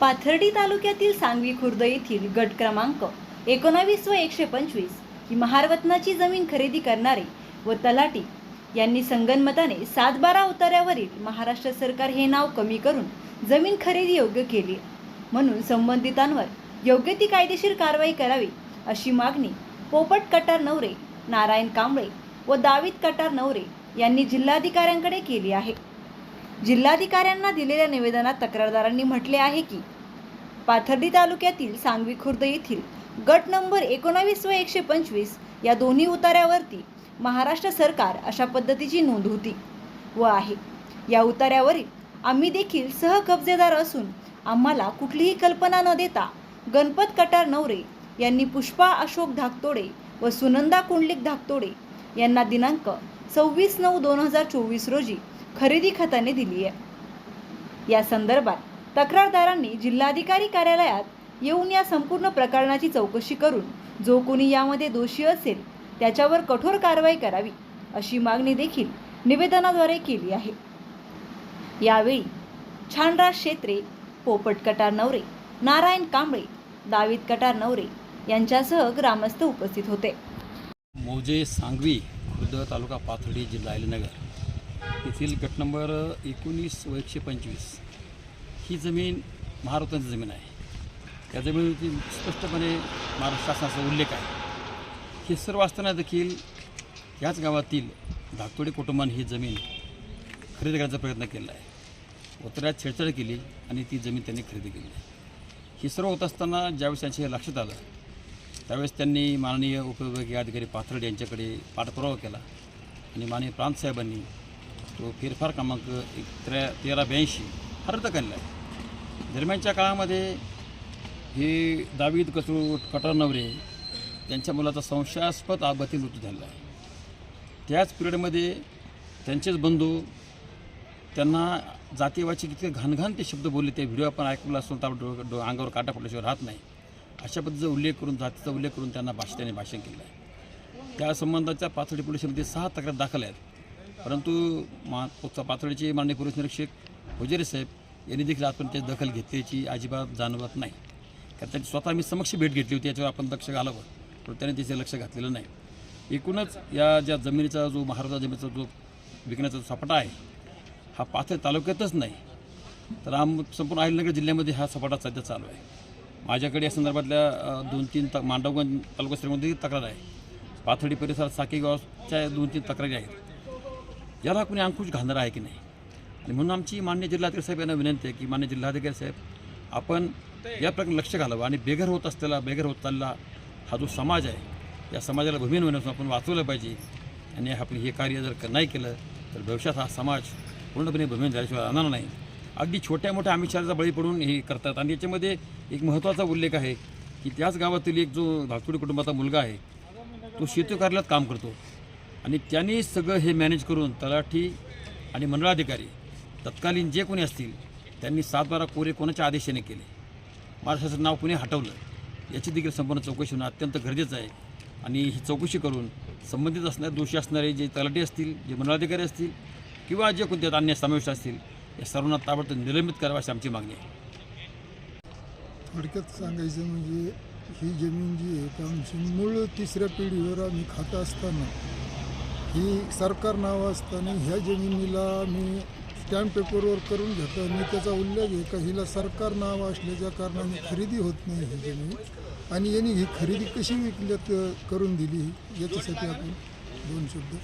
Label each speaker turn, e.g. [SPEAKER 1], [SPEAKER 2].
[SPEAKER 1] पाथर्डी तालुक्यातील सांगवी खुर्द येथील गट क्रमांक 19 व 125 ही महारवतनाची जमीन खरेदी करणारे व तलाठी यांनी संगनमताने 7-12 उतार्यावरील महाराष्ट्र सरकार हे नाव कमी करून जमीन खरेदी योग्य केली म्हणून संबंधितांवर योग्य ती कायदेशीर कारवाई करावी अशी मागणी पोपट कटार नवरे, नारायण कांबळे व दावीद कटार नवरे यांनी जिल्हाधिकाऱ्यांकडे केली आहे। जिल्हाधिकाऱ्यांना दिलेल्या निवेदनात तक्रारदारांनी म्हटले आहे की पाथर्डी तालुक्यातील सांगवी खुर्द येथील गट नंबर 19 व 125 या दोन्ही उतार्यावरती महाराष्ट्र सरकार अशा पद्धतीची नोंद होती व आहे। या उतार्यावरील आम्ही देखील सहकब्जेदार असून आम्हाला कुठलीही कल्पना न देता गणपत कटार नवरे यांनी पुष्पा अशोक धाकतोडे व सुनंदा कुंडलिक धाकतोडे यांना दिनांक 26/9/2024 रोजी खरेदी खताने दिली आहे। या संदर्भात तक्रारदारांनी जिल्हाधिकारी कार्यालयात येऊन या संपूर्ण प्रकरणाची चौकशी करून जो कोणी यामध्ये दोषी असेल त्याच्यावर कठोर कारवाई करावी अशी मागणी देखील निवेदनाद्वारे केली आहे। यावेळी छानराज क्षेत्रे, पोपट कटार नवरे, नारायण कांबळे, दावीद कटार नवरे यांच्यासह ग्रामस्थ उपस्थित होते।
[SPEAKER 2] मौजे सांगवी खुर्द तालुका पाथर्डी जिल्हा अहिल्यानगर येथील गट नंबर 19 व 125 ही जमीन महारवतनाची जमीन आहे। या जमिनीवरती स्पष्टपणे महाराष्ट्र शासनाचा उल्लेख आहे। हे सर्व असताना देखील याच गावातील धाकतोडे कुटुंबाने ही जमीन खरेदी करण्याचा प्रयत्न केला आहे। उतऱ्यात छेडछाड केली आणि ती जमीन त्यांनी खरेदी केली। हे सर्व होत असताना ज्यावेळेस त्यांच्या लक्षात आलं त्यावेळेस त्यांनी माननीय उपविभागीय अधिकारी पाथर्डी यांच्याकडे पाठपुरावा केला आणि माननीय प्रांतसाहेबांनी तो फेरफार क्रमांक 1382 रद्द केला आहे। दरम्यानच्या काळामध्ये हे दावीद कटार नवरे त्यांच्या मुलाचा संशयास्पद अपघाती मृत्यू झाला आहे। त्याच पिरियडमध्ये त्यांचेच बंधू त्यांना जातीवाची किती घाणघाण ते शब्द बोलले, ते व्हिडिओ आपण ऐकला असून तर अंगावर काटा पडल्याशिवाय राहत नाही अशा पद्धतीचा उल्लेख करून, जातीचा उल्लेख करून त्यांना त्याने भाषण केलं आहे। त्या संबंधाच्या पाथर्डी पोलीस स्टेशनमध्ये 6 तक्रार दाखल आहेत, परंतु पाथर्डीचे माननीय पोलीस निरीक्षक वजिरे साहेब यांनी देखील आपण त्याची दखल घेतल्याची अजिबात जाणवत नाही। कारण त्यांची स्वतः मी समक्ष भेट घेतली होती, याच्यावर आपण लक्ष घालावं, पण त्याने त्याचे लक्ष घातलेलं नाही। एकूणच या ज्या जमिनीचा जो महाराष्ट्र जमिनीचा जो विकण्याचा सपाटा आहे हा पाथर्डी तालुक्यातच नाही तर संपूर्ण अहिल्यानगर जिल्ह्यामध्ये हा सपाटा सध्या चालू आहे। माझ्याकडे या संदर्भातल्या 2-3 मांडवगंज तालुकास्तरामध्ये तक्रार आहे। पाथर्डी परिसरात साकेगावच्या 2-3 तक्रारी आहेत। याला कोणी अंकुश घालणार आहे की नाही, आणि म्हणून आमची माननीय जिल्हाधिकारी साहेब यांना विनंती आहे की माननीय जिल्हाधिकारी साहेब आपण या प्रकारे लक्ष घालावं आणि बेघर होत चालला हा जो समाज आहे या समाजाला भूमीन होण्यापासून आपण वाचवलं पाहिजे। आणि आपण हे कार्य जर नाही केलं तर भविष्यात हा समाज पूर्णपणे भूमीन झाल्याशिवाय राहणार नाही। अगदी छोट्या मोठ्या आमिषाचा बळी पडून हे करतात। आणि याच्यामध्ये एक महत्त्वाचा उल्लेख आहे की त्याच गावातील एक जो धाकतोडे कुटुंबाचा मुलगा आहे तो शेती कार्यालयात काम करतो आणि त्यांनी सगळं हे मॅनेज करून तलाठी आणि मंडळाधिकारी तत्कालीन जे कोणी असतील त्यांनी 7-12 कोरे कोणाच्या आदेशाने केले, महाराष्ट्राचं नाव कोणी हटवलं याची देखील संपूर्ण चौकशी होणं अत्यंत गरजेचं आहे। आणि ही चौकशी करून संबंधित असणारे दोषी असणारे जे तलाठी असतील, जे मंडळाधिकारी असतील किंवा जे कोणत्या अन्य समाविष्ट असतील या सर्वांना ताबडतोब निलंबित करावं अशी आमची मागणी आहे।
[SPEAKER 3] थोडक्यात सांगायचं म्हणजे ही जमीन जी आहे तर आमची मूळ 3ऱ्या पिढीवर आम्ही खात असताना ही सरकार नाव असताना ह्या जमिनीला मी स्टॅम्प पेपरवर करून घेतो आणि त्याचा उल्लेख आहे का हिला सरकार नाव असल्याच्या कारणाने खरेदी होत नाही ही जमीन, आणि यांनी ही खरेदी कशी विकल्यात करून दिली याच्यासाठी आपण 2 शब्द